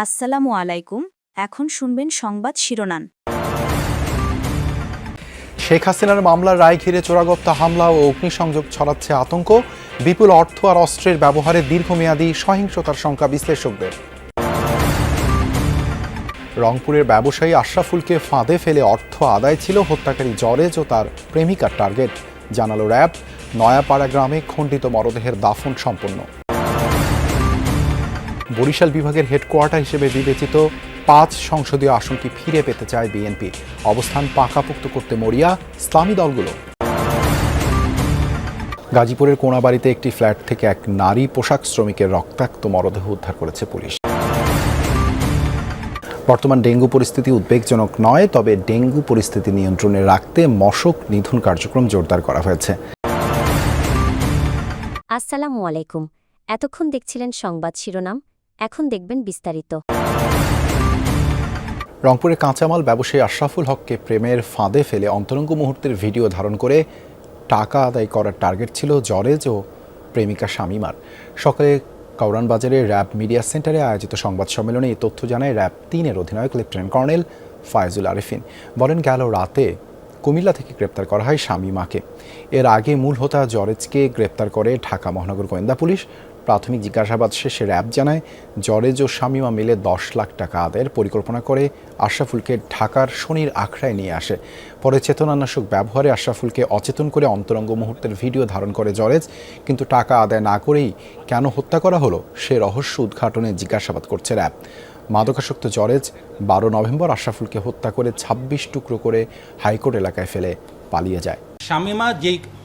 আসসালামু আলাইকুম। এখন শুনবেন সংবাদ শিরোনাম। শেখ হাসিনার মামলার রায় ঘিরে চোরাগোপ্তা হামলা ও অগ্নিসংযোগ ছড়াচ্ছে আতঙ্ক, বিপুল অর্থ আর অস্ত্রের ব্যবহারে দীর্ঘমেয়াদী সহিংসতার শঙ্কা বিশ্লেষকদের। রংপুরের ব্যবসায়ী আশরাফুলকে ফাঁদে ফেলে অর্থ আদায় ছিল হত্যাকারী জরেজ ও তার প্রেমিকার টার্গেট, জানালো র্যাব। নয়াপাড়া গ্রামে খণ্ডিত মরদেহের দাফন সম্পন্ন। বরিশাল বিভাগের হেডকোয়ার্টার হিসেবে বিবেচিত ৫ সংসদীয় আসনটি ফিরে পেতে চায় বিএনপি। অবস্থান পাকাপোক্ত করতে মরিয়া ইসলামী দলগুলো। গাজীপুরের কোনাবাড়িতে একটি ফ্ল্যাট থেকে এক নারী পোশাক শ্রমিকের রক্তাক্ত মরদেহ উদ্ধার করেছে পুলিশ। বর্তমান ডেঙ্গু পরিস্থিতি উদ্বেগজনক নয়, তবে ডেঙ্গু পরিস্থিতি নিয়ন্ত্রণে রাখতে মশক নিধন কার্যক্রম জোরদার করা হয়েছে। আসসালামু আলাইকুম। এতক্ষণ দেখছিলেন সংবাদ শিরোনাম, এখন দেখবেন বিস্তারিত। রংপুরে কাঁচামাল ব্যবসায়ী আশরাফুল হককে প্রেমের ফাঁদে ফেলে অন্তরঙ্গ মুহূর্তের ভিডিও ধারণ করে টাকা আদায় করার টার্গেট ছিল জরেজ ও প্রেমিকা শামিমার। সকালে কাউরান বাজারে র্যাব মিডিয়া সেন্টারে আয়োজিত সংবাদ সম্মেলনে এই তথ্য জানায় র্যাব ৩-এর অধিনায়ক লেফটেন্যান্ট কর্নেল ফায়জুল আরেফিন। বলেন, গেল রাতে কুমিল্লা থেকে গ্রেপ্তার করা হয় শামিমাকে। এর আগে মূল হোতা জরেজকে গ্রেপ্তার করে ঢাকা মহানগর গোয়েন্দা পুলিশ। প্রাথমিক জিজ্ঞাসাবাদ শেষে র্যাব জানায়, জরেজ ও শামিমা মিলে ১০ লাখ টাকা আদায়ের পরিকল্পনা করে আশরাফুলকে ঢাকার শনির আখড়ায় নিয়ে আসে। পরে চেতনানাশক ব্যবহারে আশরাফুলকে অচেতন করে অন্তরঙ্গ মুহূর্তের ভিডিও ধারণ করে জরেজ। কিন্তু টাকা আদায় না করেই কেন হত্যা করা হলো সে রহস্য উদ্ঘাটনে জিজ্ঞাসাবাদ করছে র্যাব। মাদকাসক্ত জরেজ ১২ নভেম্বর আশরাফুলকে হত্যা করে ২৬ টুকরো করে হাইকোর্ট এলাকায় ফেলে পালিয়ে যায়। শামিমা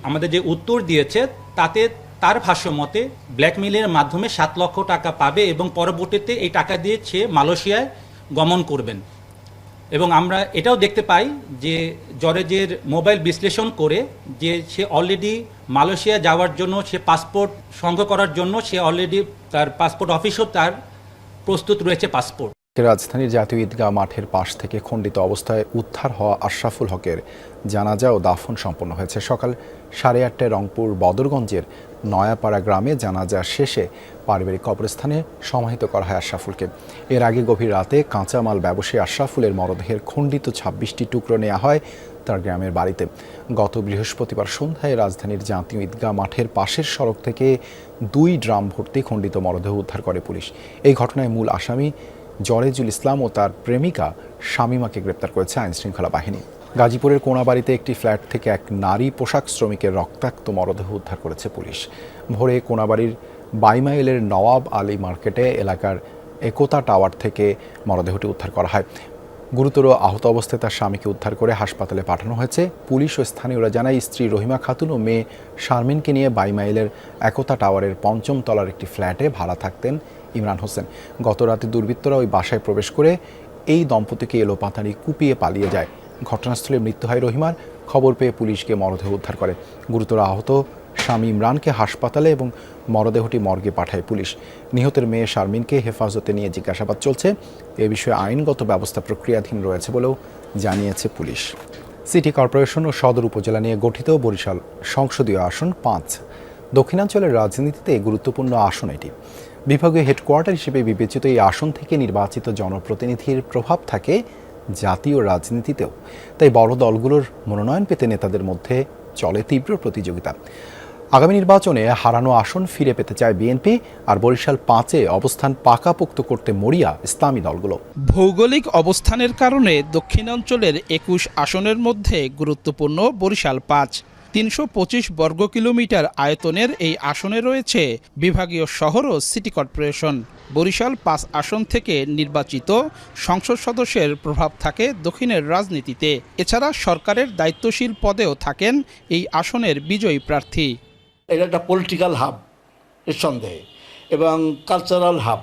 আমাদের যে উত্তর দিয়েছে তাতে তার ভাষ্য মতে ব্ল্যাকমেইলের মাধ্যমে ৭ লক্ষ টাকা পাবে এবং পরবর্তীতে এই টাকা দিয়ে সে মালয়েশিয়ায় গমন করবেন। এবং আমরা এটাও দেখতে পাই যে জরেজের মোবাইল বিশ্লেষণ করে যে সে অলরেডি মালয়েশিয়া যাওয়ার জন্য, সে পাসপোর্ট সংগ্রহ করার জন্য সে অলরেডি তার পাসপোর্ট অফিসও তার প্রস্তুত রয়েছে পাসপোর্ট। রাজধানীর জাতীয় ঈদগাহ মাঠের পাশ থেকে খণ্ডিত অবস্থায় উদ্ধার হওয়া আশরাফুল হকের জানাজা ও দাফন সম্পন্ন হয়েছে। সকাল 8:30টায় রংপুর বদরগঞ্জের নয়াপাড়া গ্রামে জানাজা শেষে পারিবারিক কবরস্থানে সমাহিত করা হয় আশরাফুলকে। এর আগে গভীর রাতে কাঁচামাল ব্যবসায়ী আশরাফুলের মরদেহের খণ্ডিত ২৬টি টুকরো নেওয়া হয় তার গ্রামের বাড়িতে। গত বৃহস্পতিবার সন্ধ্যায় রাজধানীর জাতীয় ঈদগাহ মাঠের পাশের সড়ক থেকে 2 ড্রাম ভর্তি খণ্ডিত মরদেহ উদ্ধার করে পুলিশ। এই ঘটনায় মূল আসামি জরেজুল ইসলাম ও তার প্রেমিকা শামিমাকে গ্রেপ্তার করেছে আইনশৃঙ্খলা বাহিনী। গাজীপুরের কোনাবাড়িতে একটি ফ্ল্যাট থেকে এক নারী পোশাক শ্রমিকের রক্তাক্ত মরদেহ উদ্ধার করেছে পুলিশ। ভোরে কোনাবাড়ির বাইমাইলের নওয়াব আলী মার্কেটে এলাকার একতা টাওয়ার থেকে মরদেহটি উদ্ধার করা হয়। গুরুতর আহত অবস্থায় তার স্বামীকে উদ্ধার করে হাসপাতালে পাঠানো হয়েছে। পুলিশ ও স্থানীয়রা জানায়, স্ত্রী রহিমা খাতুন ও মেয়ে শারমিনকে নিয়ে বাইমাইলের একতা টাওয়ারের ৫ম তলার একটি ফ্ল্যাটে ভাড়া থাকতেন ইমরান হোসেন। গত রাতে দুর্বৃত্তরা ওই বাসায় প্রবেশ করে এই দম্পতিকে এলোপাতাড়ি কুপিয়ে পালিয়ে যায়। ঘটনাস্থলে মৃত্যু হয় রহিমার। খবর পেয়ে পুলিশকে মরদেহ উদ্ধার করে। গুরুতর আহত স্বামী ইমরানকে হাসপাতালে এবং মরদেহটি মর্গে পাঠায় পুলিশ। নিহতের মেয়ে শারমিনকে হেফাজতে নিয়ে জিজ্ঞাসাবাদ চলছে। এ বিষয়ে আইনগত ব্যবস্থা প্রক্রিয়াধীন রয়েছে বলেও জানিয়েছে পুলিশ। সিটি কর্পোরেশন ও সদর উপজেলা নিয়ে গঠিত বরিশাল সংসদীয় আসন ৫ দক্ষিণাঞ্চলের রাজনীতিতে গুরুত্বপূর্ণ আসন এটি। বিভাগীয় হেডকোয়ার্টার হিসেবে বিবেচিত এই আসন থেকে নির্বাচিত জনপ্রতিনিধির প্রভাব থাকে জাতীয় রাজনীতিতেও। তাই বড় দলগুলোর মনোনয়ন পেতে নেতাদের মধ্যে চলে তীব্র প্রতিযোগিতা। আগামী নির্বাচনে হারানো আসন ফিরে পেতে চায় বিএনপি, আর বরিশাল ৫-এ অবস্থান পাকাপোক্ত করতে মরিয়া ইসলামী দলগুলো। ভৌগোলিক অবস্থানের কারণে দক্ষিণাঞ্চলের ২১ আসনের মধ্যে গুরুত্বপূর্ণ বরিশাল ৫। ৩২৫ বর্গ কিলোমিটার আয়তনের এই আসনে রয়েছে বিভাগীয় শহর ও সিটি কর্পোরেশন। বরিশাল ৫ আসন থেকে নির্বাচিত সংসদ সদস্যের প্রভাব থাকে দক্ষিণের রাজনীতিতে। এছাড়া সরকারের দায়িত্বশীল পদেও থাকেন এই আসনের বিজয়ী প্রার্থী। এটা একটা পলিটিক্যাল হাব নিঃসন্দেহে, এবং কালচারাল হাব,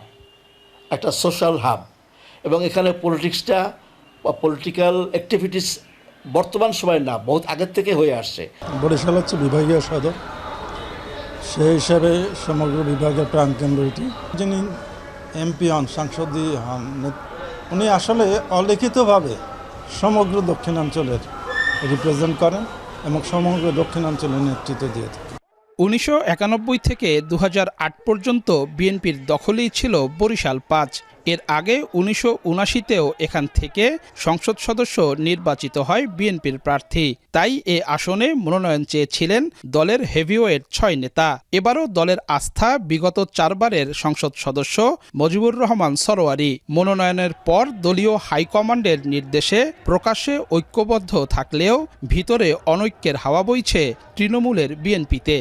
একটা সোশ্যাল হাব, এবং এখানে পলিটিক্সটা বা পলিটিক্যাল অ্যাক্টিভিটিস বর্তমান সময় না, বহুত আগের থেকে হয়ে আসছে। বরিশাল হচ্ছে বিভাগীয় সদর, সেই হিসাবে সমগ্র বিভাগের প্রাণকেন্দ্র এটি। যিনি এমপি হন, সাংসদী হন, উনি আসলে অলিখিতভাবে সমগ্র দক্ষিণাঞ্চলের রিপ্রেজেন্ট করেন এবং সমগ্র দক্ষিণাঞ্চলের নেতৃত্ব দিয়ে থাকেন। ১৯৯১ থেকে ২০০৮ পর্যন্ত বিএনপির দখলেই ছিল বরিশাল ৫। এর আগে 1979তেও এখান থেকে সংসদ সদস্য নির্বাচিত হয় বিএনপির প্রার্থী। তাই এ আসনে মনোনয়ন চেয়েছিলেন দলের হেভিওয়েট 6 নেতা। এবারও দলের আস্থা বিগত 4 বারের সংসদ সদস্য মজিবুর রহমান সরোয়ারি। মনোনয়নের পর দলীয় হাইকমান্ডের নির্দেশে প্রকাশ্যে ঐক্যবদ্ধ থাকলেও ভিতরে অনৈক্যের হাওয়া বইছে তৃণমূলের বিএনপিতে।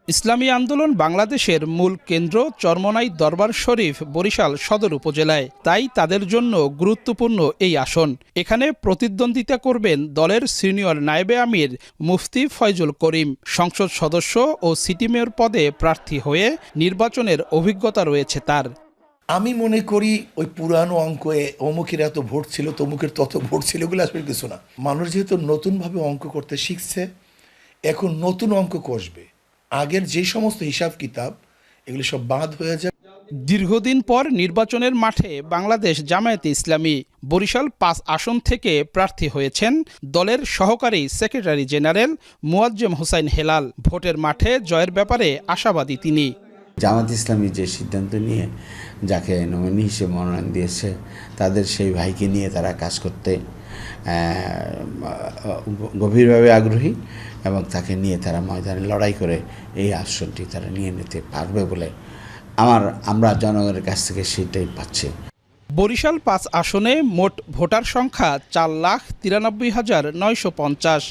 ইসলামী আন্দোলন বাংলাদেশের মূল কেন্দ্র চরমোনাই দরবার শরীফ বরিশাল সদর উপজেলায়, তাই তাদের জন্য গুরুত্বপূর্ণ এই আসন। এখানে প্রতিদ্বন্দ্বিতা করবেন দলের সিনিয়র নায়েবে আমির মুফতি ফয়জুল করিম। সংসদ সদস্য ও সিটি মেয়র পদে প্রার্থী হয়ে নির্বাচনের অভিজ্ঞতা রয়েছে তার। আমি মনে করি ওই পুরানো অঙ্কে অমুকের এত ভোট ছিল, তমুকের তত ভোট ছিল, এগুলো আসলে কিছু না। মানুষ যেহেতু নতুনভাবে অঙ্ক করতে শিখছে, এখন নতুন অঙ্ক কষবে। আগের যে সমস্ত হিসাব কিতাব এগুলো সব বাদ হয়ে যায়। দীর্ঘদিন পর নির্বাচনের মাঠে বাংলাদেশ জামায়াতে ইসলামী। বরিশাল 5 আসন থেকে প্রার্থী হয়েছেন দলের সহকারী সেক্রেটারি জেনারেল মুয়াজ্জেম হোসাইন হেলাল। ভোটের মাঠে জয়ের ব্যাপারে আশাবাদী তিনি। জামাত ইসলামী যে সিদ্ধান্ত নিয়ে যাকে নমিনি হিসেবে মনোনয়ন দিয়েছে, তাদের সেই ভাইকে নিয়ে তারা কাজ করতে গভীরভাবে আগ্রহী এবং তাকে নিয়ে তারা ময়দানে লড়াই করে এই আসনটি তারা নিয়ে নিতে পারবে বলে আমরা জনগণের কাছ থেকে সেটাই পাচ্ছি। বরিশাল 5 আসনে মোট ভোটার সংখ্যা 4,93,950,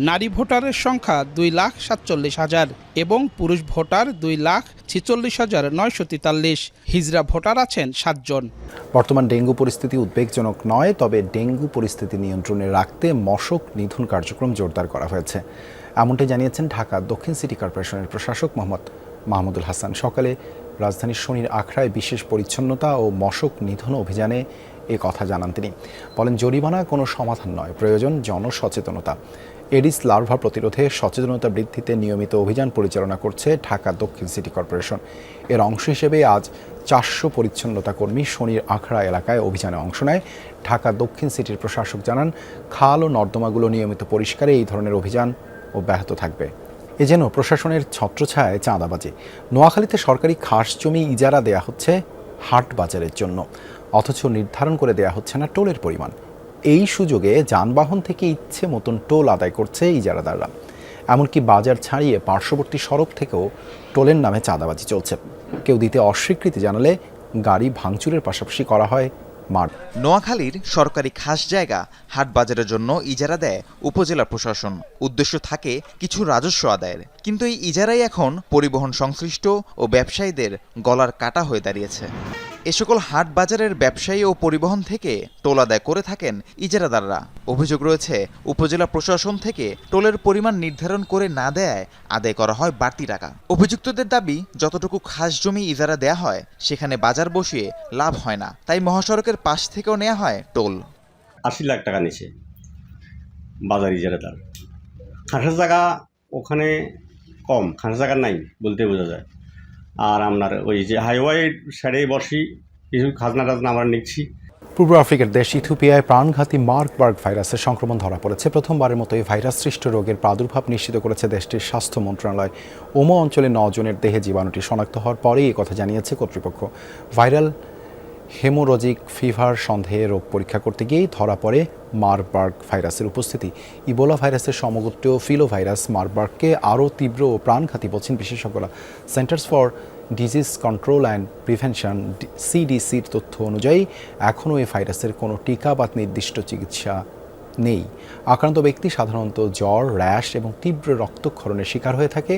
নারী ভোটারের সংখ্যা 2,47,000 এবং পুরুষ ভোটার 2,46,943। হিজড়া ভোটার আছেন 7 জন। বর্তমান ডেঙ্গু পরিস্থিতি উদ্বেগজনক নয়, তবে ডেঙ্গু পরিস্থিতি নিয়ন্ত্রণে রাখতে মশক নিধন কার্যক্রম জোরদার করা হয়েছে, এমনটাই জানিয়েছেন ঢাকা দক্ষিণ সিটি কর্পোরেশনের প্রশাসক মোহাম্মদ মাহমুদুল হাসান। সকালে রাজধানীর শনির আখড়ায় বিশেষ পরিচ্ছন্নতা ও মশক নিধন অভিযানে এ কথা জানান তিনি। বলেন, জরিমানা কোনো সমাধান নয়, প্রয়োজন জনসচেতনতা। এডিস লার্ভা প্রতিরোধে সচেতনতা বৃদ্ধিতে নিয়মিত অভিযান পরিচালনা করছে ঢাকা দক্ষিণ সিটি কর্পোরেশন। এর অংশ হিসেবে আজ 400 পরিচ্ছন্নতা কর্মী শনির আখড়া এলাকায় অভিযানে অংশ নেয়। ঢাকা দক্ষিণ সিটির প্রশাসক জানান, খাল ও নর্দমাগুলো নিয়মিত পরিষ্কারে এই ধরনের অভিযান অব্যাহত থাকবে। এ যেন প্রশাসনের ছত্রছায়ায় চাঁদাবাজি। নোয়াখালীতে সরকারি খাস জমি ইজারা দেয়া হচ্ছে হাট বাজারের জন্য, অথচ নির্ধারণ করে দেয়া হচ্ছে না টোলের পরিমাণ। এই সুযোগে যানবাহন থেকে ইচ্ছে মতন টোল আদায় করছে ইজারাদাররা। এমনকি বাজার ছাড়িয়ে পার্শ্ববর্তী সড়ক থেকেও টোলের নামে চাঁদাবাজি চলছে। কেউ দিতে অস্বীকৃতি জানালে গাড়ি ভাঙচুরের পাশাপাশি করা হয় মার। নোয়াখালীর সরকারি খাস জায়গা হাট বাজারের জন্য ইজারা দেয় উপজেলা প্রশাসন। উদ্দেশ্য থাকে কিছু রাজস্ব আদায়ের, কিন্তু এই ইজারাই এখন পরিবহন সংশ্লিষ্ট ও ব্যবসায়ীদের গলার কাটা হয়ে দাঁড়িয়েছে। এ সকল হাট বাজারের ব্যবসায়ী ও পরিবহন থেকে টোল আদায় করে থাকেন ইজারাদাররা। অভিযোগ রয়েছে, উপজেলা প্রশাসন থেকে টোলের পরিমাণ নির্ধারণ করে না দেয়ায় আদায় করা হয় বাড়তি টাকা। অভিযুক্তদের দাবি, যতটুকু খাস জমি ইজারা দেয়া হয় সেখানে বাজার বসিয়ে লাভ হয় না, তাই মহাসড়কের পাশ থেকেও নেওয়া হয় টোল। 80 লাখ টাকা নিছে বাজার ইজারাদার। খাসের জায়গা ওখানে কম, খাসের জায়গা নাই বলতে বোঝা যায়। আর আপনার ওই যে হাইওয়ে সাইডে বসি কিছু খাজনা টাজনা আমরা নিচ্ছি। পূর্ব আফ্রিকার দেশ ইথিওপিয়ায় প্রাণঘাতী মার্কবার্গ ভাইরাসের সংক্রমণ ধরা পড়েছে। প্রথমবারের মতো এই ভাইরাস সৃষ্ট রোগের প্রাদুর্ভাব নিশ্চিত করেছে দেশটির স্বাস্থ্য মন্ত্রণালয়। ওমো অঞ্চলে 9 জনের দেহে জীবাণুটি শনাক্ত হওয়ার পরেই কথা জানিয়েছে কর্তৃপক্ষ। ভাইরাল হেমোরজিক ফিভার সন্দেহে রোগ পরীক্ষা করতে গিয়েই ধরা পড়ে মার্কবার্গ ভাইরাসের উপস্থিতি। ইবোলা ভাইরাসের সমগোত্রীয় ফিলোভাইরাস মার্কবার্গকে আরও তীব্র ও প্রাণঘাতী বলছেন বিশেষজ্ঞরা। Centers for disease control and prevention সিডিসির তথ্য অনুযায়ী এখনও এই ভাইরাসের কোনো টিকা বা নির্দিষ্ট চিকিৎসা নেই। আক্রান্ত ব্যক্তি সাধারণত জ্বর, র্যাশ এবং তীব্র রক্তক্ষরণের শিকার হয়ে থাকে।